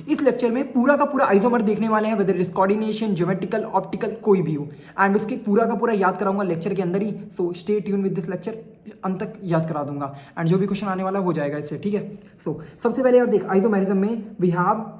इस लेक्चर में पूरा का पूरा आइसोमर देखने वाले हैं, whether is coordination, geometrical, optical, कोई भी हो, एंड उसके पूरा का पूरा याद कराऊंगा लेक्चर के अंदर ही। So stay tune with this lecture, अंत तक याद करा दूंगा एंड जो भी क्वेश्चन आने वाला हो जाएगा इससे, ठीक है। सो सबसे पहले यार देख, आइसोमेरिज्म में वी हैव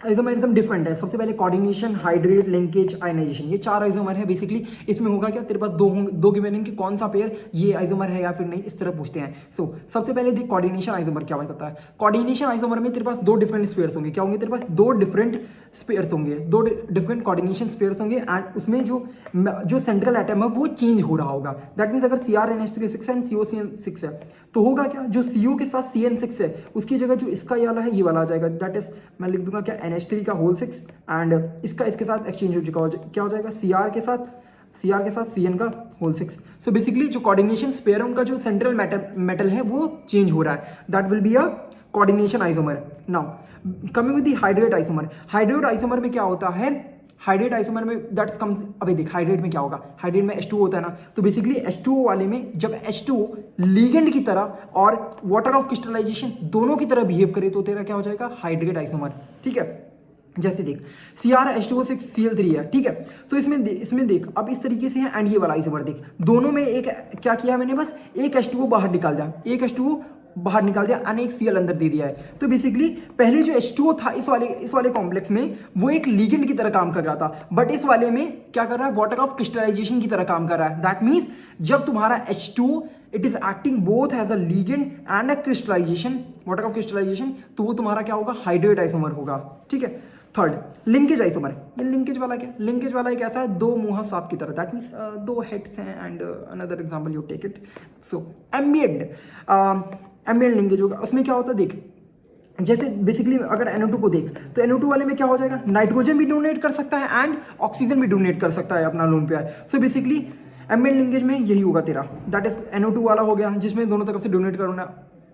आइसोमेरिज्म डिफरेंट है। सबसे पहले कोऑर्डिनेशन, हाइड्रेट, लिंकेज, आयनाइजेशन, ये 4 आइसोमर है बेसिकली। इसमें होगा क्या, तेरे पास दो गिवन है कि कौन सा पेयर ये आइसोमर है या फिर नहीं, इस तरह पूछते हैं। सो सबसे पहले देख कोऑर्डिनेशन आइसोमर क्या होता है। कोऑर्डिनेशन आइसोमर में तेरे पास 2 डिफरेंट स्फीयर्स होंगे। क्या होंगे तेरे पास? 2 डिफरेंट स्फीयर्स होंगे, 2 डिफरेंट कोऑर्डिनेशन स्फीयर्स होंगे एंड उसमें जो सेंट्रल एटम है वो चेंज हो रहा होगा। दैट मीन्स अगर CrNH3 एंड COCN6 है तो होगा क्या, जो CO के साथ CN6 है उसकी जगह जो इसका ये वाला है ये वाला आ जाएगा। दैट इज मैं लिख दूंगा क्या, NH3 का होल 6 एंड इसका इसके साथ एक्सचेंज हो चुका, क्या हो जाएगा, CR के साथ CN का होल 6। सो बेसिकली जो कोऑर्डिनेशन स्पेयर है उनका जो सेंट्रल मेटल है वो चेंज हो रहा है। That will be a coordination isomer. Now coming with the hydrate isomer. Hydrate isomer में क्या होता है, हाइड्रेट आइसोमर में दैट कम्स, अभी देख हाइड्रेट में क्या होगा, हाइड्रेट में H2O होता है ना, तो बेसिकली H2O वाले में जब H2O लीगेंड की तरह और वाटर ऑफ क्रिस्टलाइजेशन दोनों की तरह बिहेव करे तो तेरा क्या हो जाएगा, हाइड्रेट आइसोमर, ठीक है। जैसे देख CrH2O6 Cl3 है, ठीक है। तो इसमें देख अब इस तरीके से है एंड ये वाला आइसोमर देख, दोनों में एक क्या किया मैंने, बस एक H2O बाहर निकाल दिया, एक H2O बाहर निकाल दिया एंड एक Cl अंदर दे दिया है। तो बेसिकली पहले जो H2O था इस वाले कॉम्प्लेक्स में वो एक लीगेंड की तरह काम कर रहा था, बट इस वाले में क्या कर रहा है, वाटर ऑफ क्रिस्टलाइजेशन की तरह काम कर रहा है। दैट मीन्स जब तुम्हारा H2O it is acting both as a ligand and a crystallization, water of crystallization, तो वो तुम्हारा क्या होगा, हाइड्रेट आइसोमर होगा, ठीक है। Third linkage isomer. ये लिंकेज वाला क्या, लिंकेज वाला एक ऐसा है 2 मुंह सांप की तरह, दैट मीन्स 2 हेड्स हैं and another example you take it. So ambient linkage होगा, उसमें क्या होता है देख, जैसे बेसिकली अगर NO2 को देख तो NO2 वाले में क्या हो जाएगा, नाइट्रोजन भी डोनेट कर सकता है एंड ऑक्सीजन भी डोनेट कर सकता है अपना lone pair. So basically ambient linkage में यही होगा तेरा, दैट इज NO2 वाला हो गया जिसमें दोनों तरफ से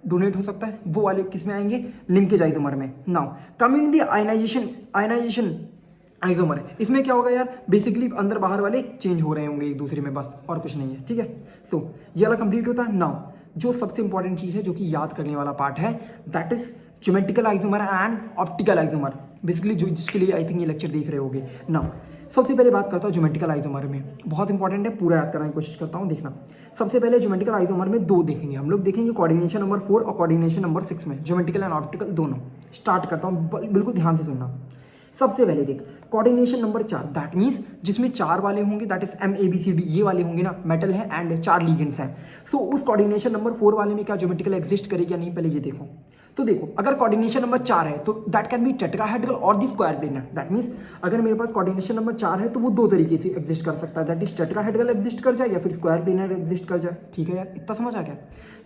डोनेट हो सकता है, वो वाले किस में आएंगे, लिंकेज आइसोमर में। Now coming the ionization isomer, इसमें क्या होगा यार, बेसिकली अंदर बाहर वाले चेंज हो रहे होंगे एक दूसरे में, बस और कुछ नहीं है, ठीक है। सो ये वाला कंप्लीट होता है। नाउ जो सबसे इंपॉर्टेंट चीज है जो कि याद करने वाला पार्ट है, that is geometrical isomer and optical isomer, basically जो जिसके लिए आई थिंक ये लेक्चर देख रहे होगे। नाउ सबसे पहले बात करता हूँ ज्योमेट्रिकल आइसोमर में, बहुत इंपॉर्टेंट है, पूरा याद करने की कोशिश करता हूँ, देखना। सबसे पहले ज्योमेट्रिकल आइसोमर में 2 देखेंगे हम लोग, देखेंगे कोऑर्डिनेशन नंबर 4 और कोऑर्डिनेशन नंबर 6 में, ज्योमेट्रिकल एंड ऑप्टिकल दोनों। स्टार्ट करता हूँ, बिल्कुल ध्यान से सुनना। सबसे पहले देख कोऑर्डिनेशन नंबर 4, दैट मीन्स जिसमें 4 वाले होंगे, दैट इज MABCD ये वाले होंगे ना, मेटल है एंड 4 लीगेंड्स हैं। सो उस कोऑर्डिनेशन नंबर 4 वाले में क्या ज्योमेट्रिकल एग्जिस्ट करेगा या नहीं, पहले ये देखो। तो देखो अगर कोऑर्डिनेशन नंबर 4 है तो दैट कैन बी टेट्राहेड्रल और the square planar. That means अगर मेरे पास कोऑर्डिनेशन नंबर 4 है तो वो 2 तरीके से एग्जिस्ट कर सकता है, दैट इज टेट्राहेड्रल एग्जिस्ट कर जाए या फिर स्क्वायर प्लेनर एग्जिस्ट कर जाए, ठीक है यार, इतना समझ आ गया।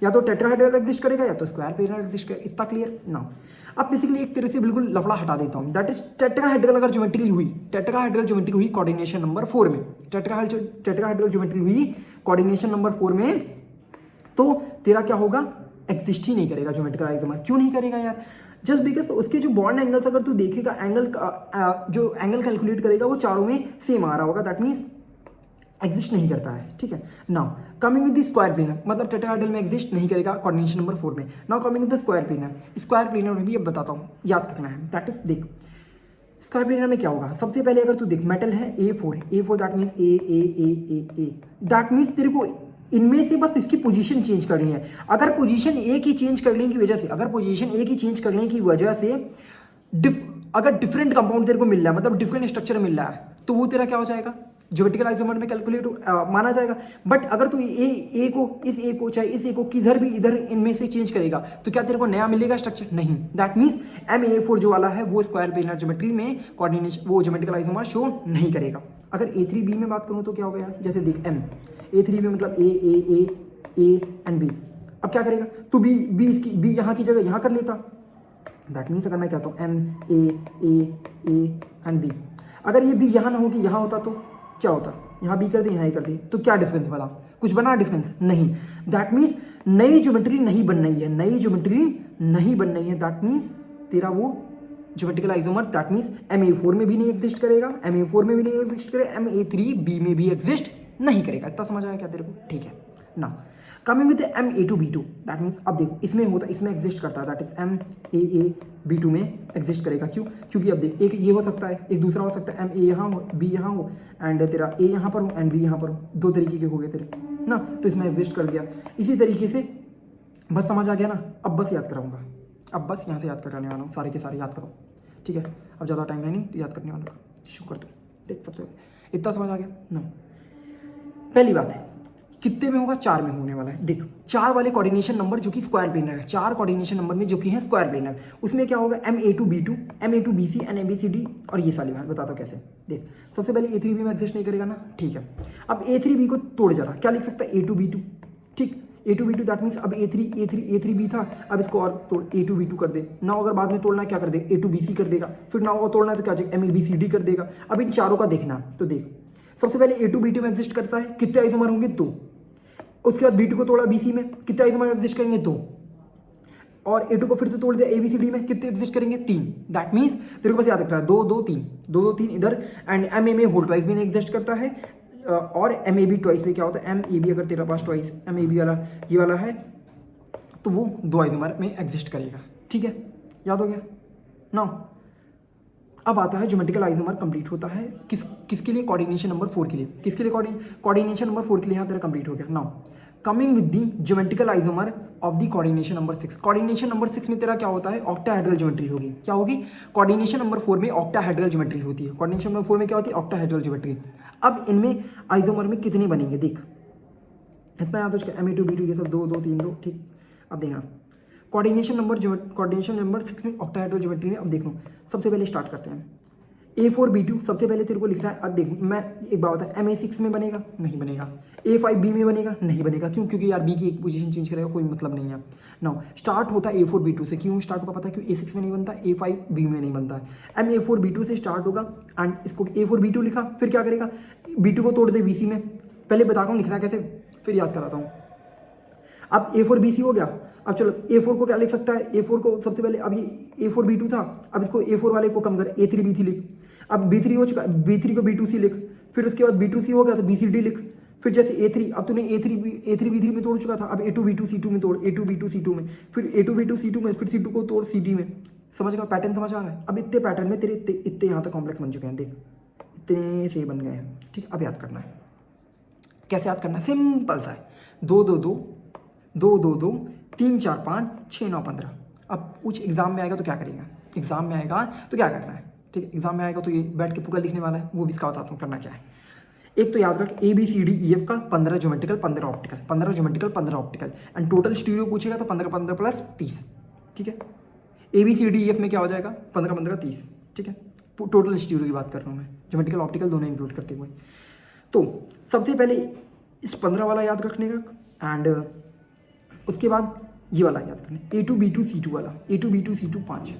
या तो टेट्राहेड्रल एग्जिस्ट करेगा या तो स्क्वायर प्लेनर एग्जिस्ट करेगा, इतना क्लियर ना। अब बेसिकली एक तरह से बिल्कुल लफड़ा हटा देता हूँ, दैट इज टेट्राहेड्रल अगर ज्योमेट्री हुई, टेट्राहेड्रल ज्योमेट्री हुई कोऑर्डिनेशन नंबर 4 में, टेट्राहेड्रल ज्योमेट्री हुई कोऑर्डिनेशन नंबर 4 में, तो तेरा क्या होगा, एग्जिस्ट ही नहीं करेगा ज्योमेट्रिकल आइसोमर। क्यों नहीं करेगा यार, जस्ट बिकॉज उसके जो बॉन्ड एंगल्स अगर तू देखेगा, जो एंगल कैलकुलेट करेगा वो चारों में सेम आ रहा होगा, दैट मीन्स एग्जिस्ट नहीं करता है, ठीक है। Now coming with the square planar, मतलब टेट्राहेड्रल में एग्जिस्ट नहीं करेगा कोऑर्डिनेशन नंबर 4 में। Now coming with the square planar, square planar में भी अब बताता हूँ, याद करना है। दैट इज देख स्क्वायर प्लेनर में क्या होगा, सबसे पहले अगर तू देख मेटल है A4 है, A4 that means A, that means तेरे को इनमें से बस इसकी पोजीशन चेंज करनी है। अगर पोजीशन एक ही चेंज करने की वजह से, अगर डिफरेंट कंपाउंड तेरे को मिल रहा है, मतलब डिफरेंट स्ट्रक्चर मिल रहा है, तो वो तेरा क्या हो जाएगा, ज्योमेट्रिकल आइसोमर में कैलकुलेट माना जाएगा। बट अगर तू ए को चाहे इस ए को किधर भी इधर इनमें से चेंज करेगा तो क्या तेरे को नया मिलेगा स्ट्रक्चर, नहीं। दैट मीन्स MA4 जो वाला है वो स्क्वायर प्लेनर ज्योमेट्री में कोऑर्डिनेशन वो ज्योमेट्रिकल आइसोमर शो नहीं करेगा। अगर A3B में बात करूँ तो क्या हो गया, जैसे देख M A3B में मतलब A एंड B, अब क्या करेगा, तो B यहाँ की जगह यहाँ कर लेता। दैट मीन्स अगर मैं कहता हूँ M A एंड B, अगर ये B यहाँ ना हो कि यहाँ होता तो क्या होता, यहाँ B कर दे यहाँ A कर दे, तो क्या डिफरेंस बना, कुछ बना डिफरेंस, नहीं। दैट मीन्स नई ज्योमेट्री नहीं बन रही है, दैट मीन्स तेरा वो geometrical isomer that means MA4 में भी नहीं एग्जिस्ट करेगा, MA3B में भी एग्जिस्ट नहीं करेगा। इतना समझ आया क्या तेरे को, ठीक है ना। Coming with Ma2B2, that means अब देखो इसमें होता है, इसमें एग्जिस्ट करता है, दैट इज MAAB2 में एग्जिस्ट करेगा। क्यों? क्योंकि अब देख एक ये हो सकता है, एक दूसरा हो सकता है MA यहाँ हो, B यहाँ हो एंड तेरा A यहाँ पर हो एंड B यहाँ पर हो, दो तरीके के हो गए तेरे ना, तो इसमें एग्जिस्ट कर दिया। इसी तरीके से बस समझ आ गया ना, अब बस याद कराऊंगा, अब बस यहाँ से याद कराने वाला हूँ, सारे के सारे याद करो, ठीक है। अब ज़्यादा टाइम है नहीं तो याद करने वालों का शुरू करते हैं। देख सबसे इतना समझ आ गया ना। पहली बात है कितने में होगा, 4 में होने वाला है। देख 4 वाले कोऑर्डिनेशन नंबर जो कि स्क्वायर प्लेनर है, 4 कोऑर्डिनेशन नंबर में जो कि है स्क्वायर प्लेनर, उसमें क्या होगा MA2B2, MA2BC एंड ABCD और ये सारी बात बताता हूँ कैसे। देख सबसे पहले A3B में एग्जिस्ट नहीं करेगा ना, ठीक है। अब A3B को तोड़ जरा, क्या लिख सकता है A2B2, ठीक, A2B2 दैट मीन्स अब A3B था, अब इसको और तोड़ A2B2 कर दे ना, अगर बाद में तोड़ना क्या कर दे A2BC कर देगा, फिर ना और तोड़ना तो क्या MABCD कर देगा। अब इन चारों का देखना, तो देख सबसे पहले A2B2 में एग्जिस्ट करता है, कितने आइसोमर होंगे 2, उसके बाद B2 को तोड़ा BC में, कितने आइसोमर एग्जिस्ट करेंगे 2, और A2 को फिर से तोड़ दिया ABCD में, कितने एग्जिस्ट करेंगे 3, दैट मीन्स तेरे को बस याद रखना है 2 2 3 2 2 3 इधर एंड MA में होल ट्वाइस भी नहीं एग्जिस्ट करता है, और MAB ट्वाइस में क्या होता है MAB अगर तेरा पास ट्वाइस MAB वाला ये वाला है तो वो 2 आइसोमर में एग्जिस्ट करेगा, ठीक है, याद हो गया ना। अब आता है ज्योमेट्रिकल आइसोमर कंप्लीट होता है किसके लिए, कोऑर्डिनेशन नंबर 4 के लिए, किसके लिए कोऑर्डिनेशन नंबर 4 के लिए यहाँ तेरा कंप्लीट हो गया। Now coming with the geometrical isomer of the coordination number 6, coordination number 6 में तेरा क्या होता है ऑक्टाहेड्रल ज्योमेट्री होगी, क्या होगी, कोऑर्डिनेशन नंबर 4 में ऑक्टाहेड्रल ज्योमेट्री होती है, कोऑर्डिनेशन नंबर 4 में क्या होती है ऑक्टाहेड्रल ज्योमेट्री। अब इनमें आइसोमर में कितने बनेंगे, देख इतना याद हो उसका MA2B2 ये सब 2 2 3 2, ठीक। अब देखना कोऑर्डिनेशन नंबर 6 में ऑक्टाहेड्रल ज्योमेट्री में, अब देख लो सबसे पहले स्टार्ट करते हैं A4B2, सबसे पहले तेरे को लिखना है। अब देख मैं एक बात बता, MA6 में बनेगा नहीं बनेगा, A5B में बनेगा नहीं बनेगा, क्यों, क्योंकि यार B की एक पोजीशन चेंज करेगा कोई मतलब नहीं है। नाउ स्टार्ट होता है A4B2 से, क्यों स्टार्ट होगा पता है, क्यों A6 में नहीं बनता, A5B में नहीं बनता है, MA4B2 से स्टार्ट होगा एंड इसको A4B2 लिखा, फिर क्या करेगा B2 को तोड़ दे BC में, पहले बताता हूँ लिखना कैसे, फिर याद कराता हूँ। अब A4BC हो गया, अब चलो A4 को क्या लिख सकता है, A4 को सबसे पहले, अब ये A4B2 था, अब इसको A4 वाले को कम कर A3B3 लिख, अब B3 हो चुका है, B3 को B2C लिख, फिर उसके बाद B2C हो गया तो BCD लिख, फिर जैसे A3, अब तूने A3B3 में तोड़ चुका था, अब A2B2C2 में तोड़, A2B2C2 में, फिर A2B2C2 में, फिर C2 को तोड़ CD में, समझ गया पैटर्न, समझ आ रहा है। अब इतने पैटर्न में तेरे इतने यहाँ तक कॉम्प्लेक्स बन चुके हैं, देख इतने से बन गए हैं, ठीक। अब याद करना है, कैसे याद करना है, सिंपल सा है, 2 2 2 2 2 2 3 4 5 6 9 15। अब कुछ एग्जाम में आएगा तो क्या करेगा, एग्जाम में आएगा तो क्या करना है, ठीक है, एग्जाम में आएगा तो ये बैठ के पूरा लिखने वाला है, वो भी इसका बताता हूँ करना क्या है। एक तो याद रख ABCDEF का 15 geometrical 15 optical, 15 geometrical 15 optical and total stereo पूछेगा तो 15 15 प्लस 30, ठीक है। ABCDEF में क्या हो जाएगा 15 15 30, ठीक है, टोटल स्टीरियो की बात कर रहा हूँ मैं, ज्योमेट्रिकल ऑप्टिकल दोनों इंक्लूड करते हुए। तो सबसे पहले इस 15 वाला याद रखने का एंड उसके बाद ये वाला याद करना A2B2C2 वाला, A2B2C2 5,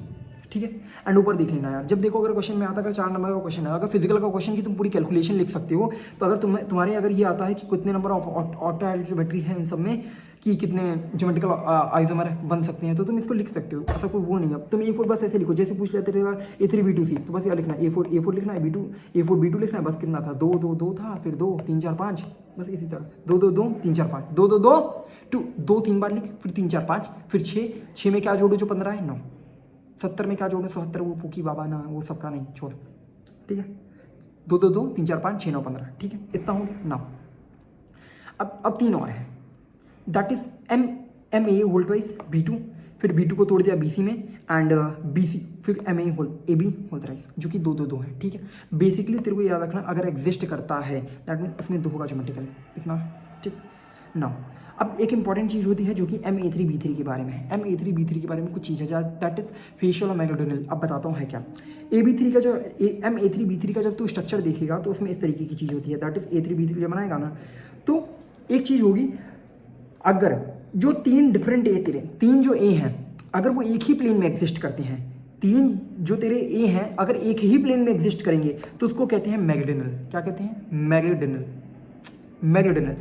ठीक है। एंड ऊपर देख लेना यार, जब देखो अगर क्वेश्चन में आता है, अगर 4 नंबर का क्वेश्चन है, अगर फिजिकल का क्वेश्चन की तुम पूरी कैलकुलेशन लिख सकते हो, तो अगर तुम्हारे अगर ये आता है कि कितने नंबर ऑफ ऑक्टाहेड्रल ज्योमेट्री है इन सब में, कि कितने ज्योमेट्रिकल आइसोमर बन सकते हैं, तो तुम इसको लिख सकते हो, ऐसा कोई वो नहीं है। तुम A4 बस ऐसे लिखो, जैसे पूछ लेते रहेगा A3B2C, तो बस यार लिखना A4 लिखना है, A4B2 लिखना है, बस कितना था 2 2 2 था, फिर 2 3 4 5, बस इसी तरह 2 2 2 3 4 5 2 2 2 2 2 3 बार लिख, फिर 3 4 5, फिर 6 में क्या जोड़ो जो 15 है 9, 70 में क्या जोड़ो 77, वो फूकी बाबा ना वो सबका नहीं छोड़, ठीक है। 2 2 2 3 4 5 6 9 15, ठीक है, इतना हो गया ना। अब 3 और है, that is MA whole twice B2, फिर B2 को तोड़ दिया BC में एंड BC फिर MA whole AB whole thrice, जो कि 2 2 2 है, ठीक है। बेसिकली तेरे को याद रखना, अगर एग्जिस्ट करता है दैट मीन उसमें 2 होगा ज्योमेट्रिकल, इतना, ठीक ना। अब एक इंपॉर्टेंट चीज़ होती है जो कि MA3B3 के बारे में है, MA3B3 के बारे में कुछ चीज़ है दैट इज फेशियल और मैग्नेटोनियल। अब बताता हूँ है क्या। AB3 का जो MA3B3 का जब तू स्ट्रक्चर देखेगा तो उसमें इस तरीके की चीज़ होती है, दैट इज A3B3 जब बनाएगा ना, तो एक चीज़ होगी, अगर जो 3 डिफरेंट ए तेरे 3 जो ए हैं, अगर वो एक ही प्लेन में एग्जिस्ट करते हैं, 3 जो तेरे ए हैं अगर एक ही प्लेन में एग्जिस्ट करेंगे तो उसको कहते हैं मैग्नेटोनियल। क्या कहते हैं, मैग्नेटोनियल। मैग्नेटोनियल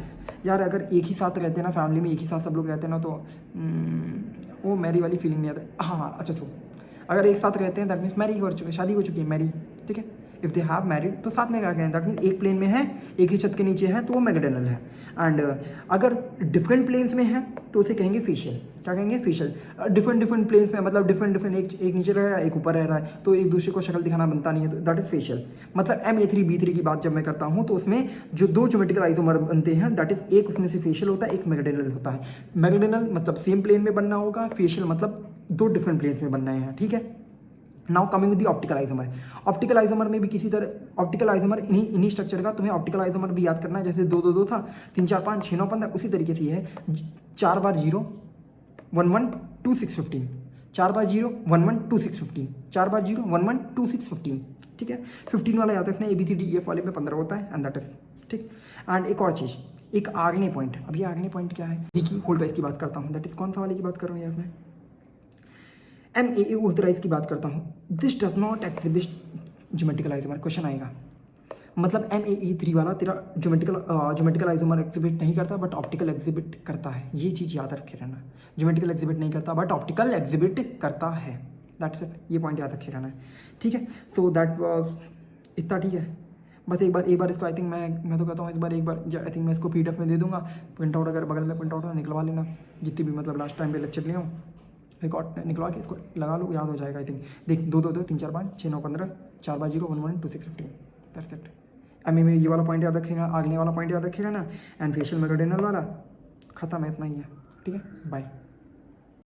यार अगर एक ही साथ रहते हैं ना, फैमिली में एक ही साथ सब लोग रहते हैं ना, तो वो मैरी वाली फीलिंग नहीं आता। हाँ अच्छा छोड़, अगर एक साथ रहते हैं दैट मीन्स मैरी हो चुकी है, शादी हो चुकी है, मैरी, ठीक है। इफ़ दे हैव मैरिड तो साथ में क्या करें, दैट मीन एक प्लेन में है, एक ही छत के नीचे है, तो वो मेगाडेनल है। एंड अगर डिफरेंट प्लेन्स में है तो उसे कहेंगे फेशियल। क्या कहेंगे, फेशियल। डिफरेंट प्लेन्स में मतलब डिफरेंट एक नीचे रह रहा है, एक ऊपर रह रहा है, तो एक दूसरे को शक्ल दिखाना बनता नहीं है, तो दैट इज फेशियल। मतलब MA3B3 की बात जब मैं करता हूँ तो उसमें जो दो ज्योमेट्रिकल आइसोमर बनते हैं, दैट इज एक उसमें से फेशियल होता है, एक मेगाडेनल होता है। मेगाडेनल मतलब सेम प्लेन में बनना होगा, फेशियल मतलब दो डिफरेंट प्लेन्स में बनना है, ठीक है। Now coming with the optical isomer. Optical isomer में भी किसी तरह ऑप्टिकल आइसोमर इन्हीं स्ट्रक्चर का तुम्हें ऑप्टिकल आइसोमर भी याद करना है, जैसे 2 2 2 था, 3 4 5 6 9 15, उसी तरीके से ये है 4 बार 0 1 1 2 6 15, 4 बार 0 1 1 2 6 15, 4 बार 0 1 1 2 6 15, ठीक है। 15 वाला याद रखना है, ABCDEF वाले में 15 होता है, एंड दैट इज ठीक। एंड एक और चीज़, एक आग्नेय पॉइंट। अब ये आग्नेय पॉइंट क्या है, देखिए होल्ड वाइज की बात करता हूँ, दैट इज कौन सा वाले की बात कर रहा हूँ यार मैं, MAA ऑथराइज की बात करता हूँ। This does not exhibit geometrical isomer, question आएगा। मतलब MAE3 वाला तेरा ज्योमेट्रिकल आइसोमर एग्जिबिट नहीं करता बट ऑप्टिकल एग्जिबिट करता है, ये चीज़ याद रखे रहना। ज्योमेट्रिकल एग्जिबिट नहीं करता बट ऑप्टिकल एग्जिबिट करता है, दैट्स इट, ये पॉइंट याद रखे रहना है, ठीक है। सो दैट वाज इतना, ठीक है। बस एक बार इसको आई थिंक मैं तो कहता हूँ एक बार आई थिंक मैं इसको PDF में दे दूंगा, प्रिंट आउट अगर बगल में प्रिंट आउट निकलवा लेना, जितनी भी मतलब लास्ट टाइम पे लेक्चर लिए हूँ रिकॉर्ड निकलवा के इसको लगा लो, याद हो जाएगा आई थिंक। देख 2 2 2 3 4 5 6 9 15, 4 बार 0 1 1 2 6 15, दैट्स इट। MA में ये वाला पॉइंट याद रखेगा, आगने वाला पॉइंट याद रखेगा ना, एंड फेशियल मेगाडेनल वाला, खत्म है, इतना ही है, ठीक है, बाय।